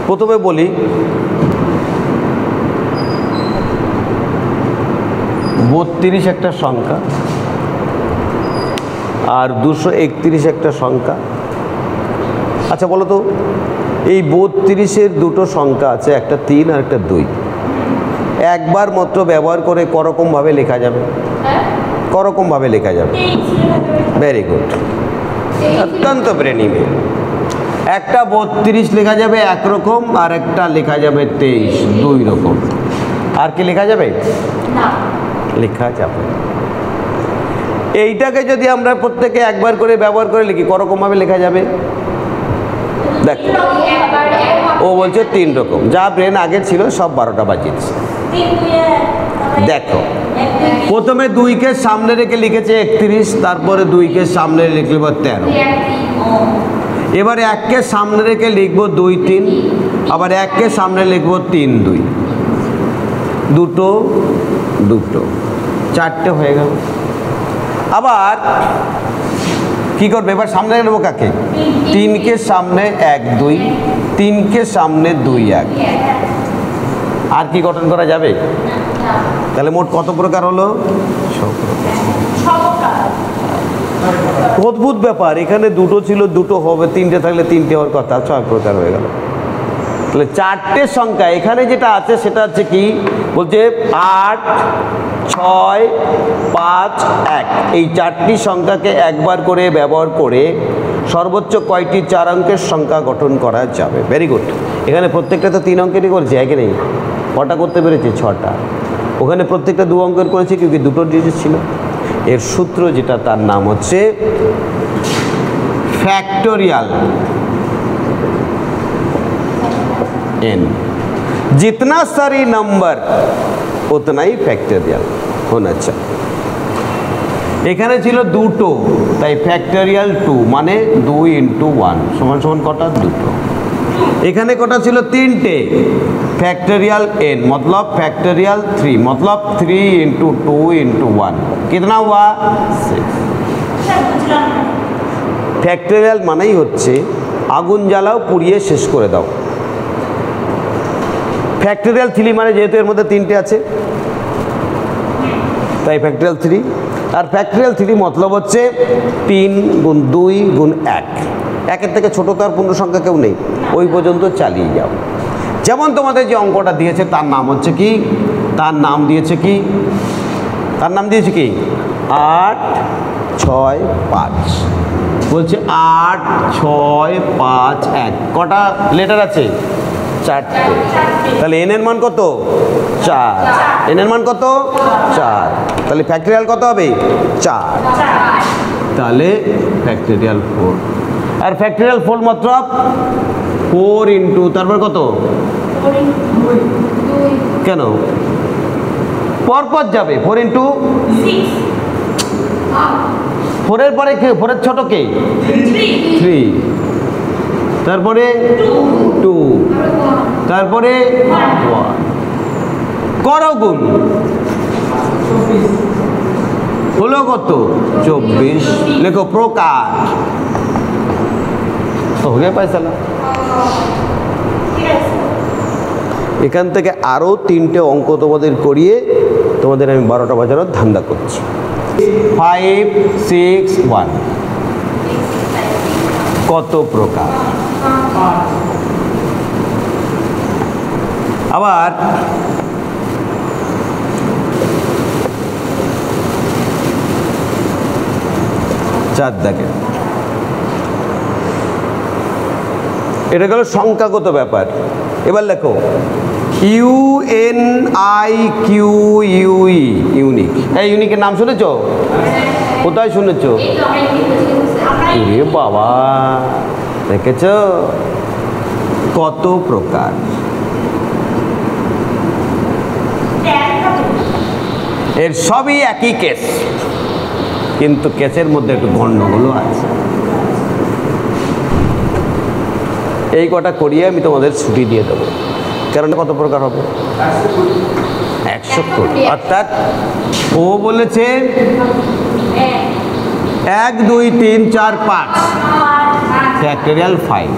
প্রথমে বলি 32 একটা সংখ্যা আর 231 একটা সংখ্যা। আচ্ছা বলো তো, এই 32-এর দুটো সংখ্যা আছে, একটা 3 আর একটা 2। একবার মাত্র ব্যবহার করে করকমভাবে লেখা যাবে, করকমভাবে লেখা যাবে। ভেরি গুড, অত্যন্ত ব্রেনি মেয়ে। একটা 32 লেখা যাবে একরকম, আর একটা লেখা যাবে 23 দুই রকম। আর কি লেখা যাবে? না, লেখা যাবে। এইটাকে যদি আমরা প্রত্যেকে একবার করে ব্যবহার করে লিখি, করকমভাবে লেখা যাবে। দেখো, ও বলছে 3 রকম, যা ব্রেন আগে ছিল সব 12টা বাজিয়েছে। দেখো, প্রথমে 2-কে সামনে রেখে লিখেছে 31, তারপরে 2-কে সামনে লিখব 13। এবারে 1-কে সামনে রেখে লিখব 2 3, আবার 1-কে সামনে লিখব 3 2, দুটো দুটো, 4টে হয়ে গেল। আবার কি করবে? এবার সামনে নেবো কাকে? 3-কে সামনে 1 2, 3-কে সামনে 2 1। আর কি গঠন করা যাবে? তাহলে মোট কত প্রকার হলো? 6 প্রকার। অদ্ভুত ব্যাপার, এখানে দুটো ছিল, দুটো হবে, 3টে থাকলে 3টে হওয়ার কথা, 6 প্রকার হয়ে গেল। তাহলে 4টে সংখ্যা এখানে যেটা আছে সেটা হচ্ছে কি বলছে 8 6 5 1। এই 4টি সংখ্যাকে একবার করে ব্যবহার করে সর্বোচ্চ কয়টি 4 অঙ্কের সংখ্যা গঠন করা যাবে? Very good. এখানে প্রত্যেকটা তো 3 অঙ্কেরই করেছে, একে নেই। কটা করতে পেরেছে? 6টা। ওখানে প্রত্যেকটা 2 অঙ্কের করেছে, কিন্তু দুটো ডিজিট ছিল। এর সূত্র যেটা, তার নাম হচ্ছে फैक्टोरियल n। जितना सारी नंबर उतना ही फैक्टोरियल होना चाहिए। এখানে ছিল দুটো, তাই ফ্যাক্টরিয়াল 2 মানে 2 × 1 সমান সমান কটা? 2। এখানে কটা ছিল? 3টে, फैक्टोरियल n मतलब फैक्टोरियल 3 मतलब 3 × 2 × 1 कितना हुआ? 6। फैक्टोरियल मानेই হচ্ছে আগুন জ্বালাও, পুড়িয়ে শেষ করে দাও। फैक्टोरियल 3 মানে যেহেতু এর মধ্যে 3টে আছে তাই फैक्टोरियल 3। আর फैक्टोरियल 3 মতলব হচ্ছে 3 × 2 × 1। একের থেকে ছোট তো আর পূর্ণ সংখ্যা কেউ নেই, ওই পর্যন্ত চালিয়ে যাও। যেমন তোমাদের যে অঙ্কটা দিয়েছে তার নাম হচ্ছে কি? তার নাম দিয়েছে কি? 8 6 5। বলছে 8 6 5 1। কটা লেটার আছে? 4টে। তাহলে n এর মান কত? 4। n এর মান কত? 4। তাহলে ফ্যাক্টরিয়াল কত হবে? 4। তাহলে ফ্যাক্টরিয়াল 4। আর ফ্যাক্টরিয়াল 4 মাত্র 4 × তারপর কত? 4 × 2। কেন পরপর যাবে? 4 × 6। 4 এর পরে কে? 4 এর ছোট কে? 3। তারপরে 2, তারপরে 1। করো গুণ, হলো কত? 24। লেখো প্রকার। তো হয়ে পাইছালা। এখান থেকে আরো 3টে অঙ্ক তোমাদের করিয়ে তোমাদের আমি 12টা বাজানোর ধান্দা করছি। 5 6 1 কত প্রকার? আবার চার দেখে, এটা গেল সংখ্যাগত ব্যাপার। এবার লেখো UNIQUE ইউনিক। এই ইউনিকের নাম শুনেছো? কোথায় শুনেছো? এ বাবা, দেখেছ? কত প্রকার? এর সবই একই কেস, কিন্তু কেসের মধ্যে একটু গন্ডগোল আছে। এই কটা করিয়ে আমি তোমাদের ছুটি দিয়ে দেবো। কারণ কত প্রকার হবে? 100। অর্থাৎ ও বলেছে 1 2 3 4 5 ফ্যাক্টরিয়াল 5।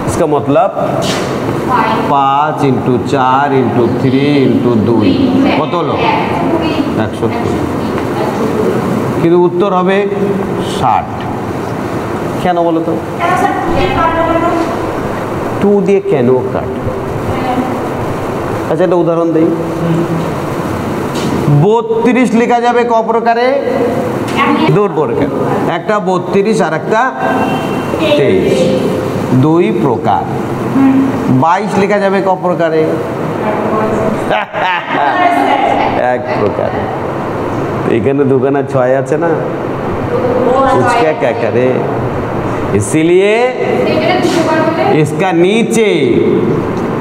इसका मतलब 5 इंटू 4 इंटू 3 इंटू 2 কত হলো 120 কিন্তু উত্তর হবে 60 কেন বলো তো 2 দিয়ে কেন কাট আচ্ছা একটা উদাহরণ দেই 32 লেখা যাবে ক প্রকারে দুই প্রকার একটা 32 আর একটা 23 দুই প্রকার 22 লেখা যাবে ক প্রকারে এক প্রকার এখানে দুখানা 6 আছে না उसका क्या करे इसीलिए इसका नीचे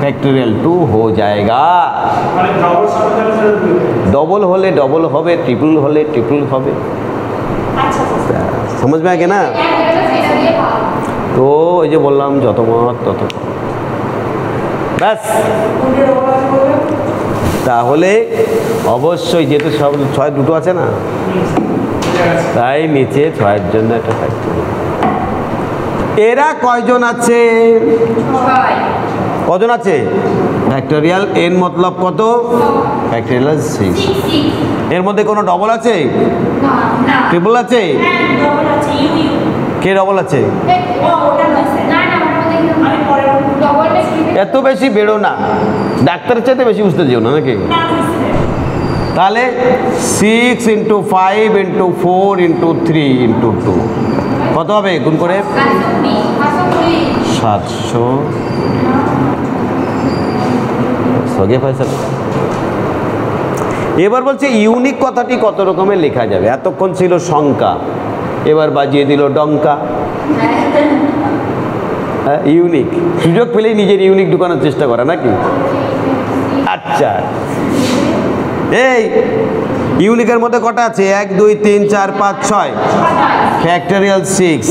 फैक्टोरियल 2 हो जाएगा डबल होले डबल होवे ट्रिपल होले ट्रिपल होवे समझ में आ गया ना तो ये बोल रहा हूँ যত মত তত ব্যাস তাহলে অবশ্যই যেহেতু সব 6 দুটো আছে না তাই নিচে 6 এর জন্য একটা ফ্যাক্টরিয়াল এরা কয়জন আছে 6 কজন আছে ফ্যাক্টরিয়াল n मतलब কত ফ্যাক্টরিয়াল 6 এর মধ্যে কোনো ডবল আছে না না ট্রিপল আছে হ্যাঁ ডবল আছে ইউ কে ডবল আছে ওটা না না আমি পরে ডবল বেশি এত বেশি বেড়ো না ডাক্তারের চাইতে বেশি বুঝতে যেও না নাকি তাহলে 6 ইন্টু 5 ইন্টু 4 ইন্টু 3 ইন্টু 2 কত হবে গুণ করে 700 সগে ফয়সালা এবার বলছে ইউনিক কথাটি কত রকমের লেখা যাবে এতক্ষণ ছিল সংখ্যা এবার বাজিয়ে দিল ডঙ্কা ইউনিক সুযোগ পেলেই নিজের ইউনিক ঢুকানোর চেষ্টা করা নাকি আচ্ছা এই ইউনিকের মধ্যে কটা আছে 1 2 3 4 5 6 फैक्टोरियल 6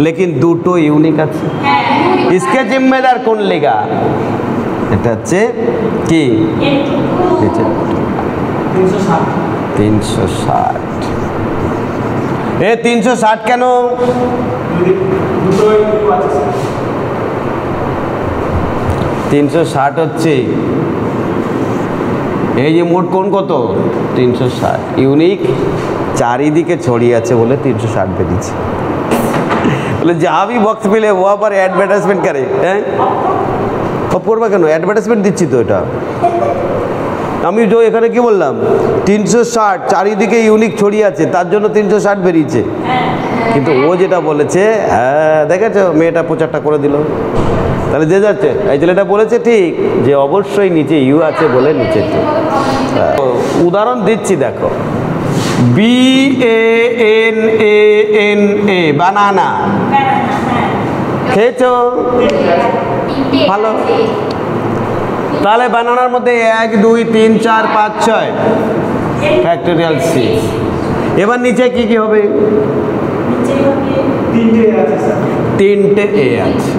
लेकिन দুটো ইউনিক আছে इसके जिम्मेदार कौन लेगा এটা হচ্ছে কি 360 এ 360 কেন দুটোই আছে 360 হচ্ছে এই যে মোট কোন কত 360 ইউনিক চারিদিকে ছড়িয়ে আছে বলে 360 বেরিয়েছে বলে যা भी বক্স मिले वो पर एडवर्टाइजमेंट करे हैं কব করবা কেন অ্যাডভার্টাইজমেন্ট দিচ্ছি তো এটা আমি যে এখানে কি বললাম 360 চারিদিকে ইউনিক ছড়িয়ে আছে তার জন্য 360 বেরিয়েছে কিন্তু ও যেটা বলেছে হ্যাঁ দেখেছো মেয়েটা প্রচারটা করে দিল তাহলে যে যাচ্ছে এই ছেলেটা বলেছে ঠিক যে অবশ্যই নিচে ইউ আছে বলে নিচে উদাহরণ দিচ্ছি দেখো BANANA বানানা খেয়েছো ভালো তাহলে বানানার মধ্যে 1 2 3 4 5 6 ফ্যাক্টরিয়াল 6 এবার নিচে কি কি হবে নিচে হবে তিনটে এ আছে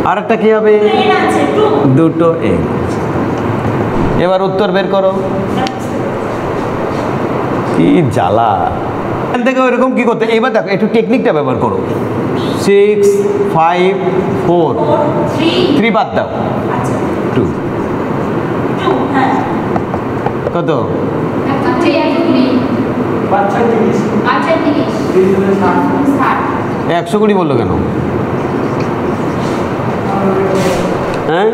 আর একটা কি হবে দুটো এ এবার উত্তর বের করো কি জ্বালা এখান থেকে ওইরকম কি করতে এবার দেখো একটু টেকনিকটা ব্যবহার করো 6 5 4 3 বাদ দাও 2 কত 120 বললো কেন হ্যাঁ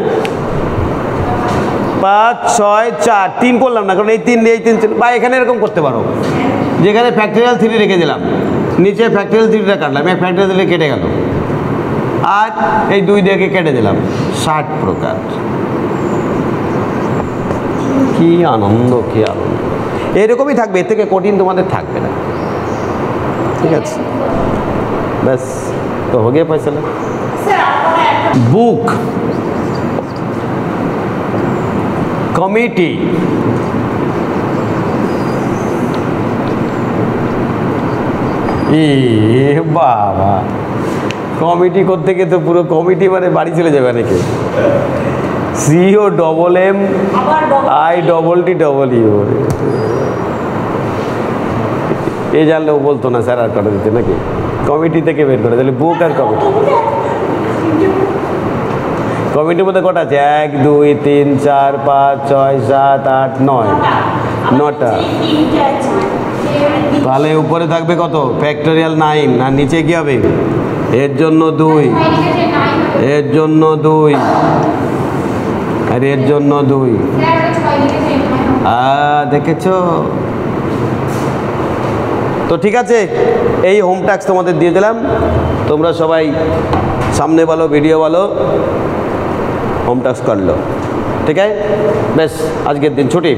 5 6 4 3 করলাম না কারণ এই 3 ছিল বা এখানে এরকম করতে পারো যেখানে ফ্যাক্টরিয়াল 3 রেখে দিলাম নিচে ফ্যাক্টরিয়াল 3টা কাটলাম এক ফ্যাক্টরিয়াল 3 কেটে গেল আর এই 2 দিয়ে কেটে দিলাম 60 প্রকার কি আনন্দ এরকমই থাকবে এর থেকে কঠিন তোমাদের থাকবে না ঠিক আছে ব্যাস তো हो गया फैसला बुक कमिटी বাবা কমিটি করতে গিয়ে তো পুরো কমিটি মানে বাড়ি চলে যাবে নাকি COMMITTEE এ জানলেও বলতো না স্যার আর কটা দিতে নাকি কমিটি থেকে বের করে, তাহলে বুক আর কমিটি। কমিটির মধ্যে কটা আছে? 1 2 3 4 5 6 7 8 9, 9টা। তাহলে উপরে থাকবে কত? ফ্যাক্টোরিয়াল 9, আর নিচে কি হবে? এর জন্য 2, এর জন্য 2, আর এর জন্য 2। দেখেছো তো? ঠিক আছে, এই হোম টাস্ক তোমাদের দিয়ে দিলাম। তোমরা সবাই সামনে বলো, ভিডিও বলো, হোম টাস্ক कर लो। ठीक है, बस आज के दिन छुट्टी।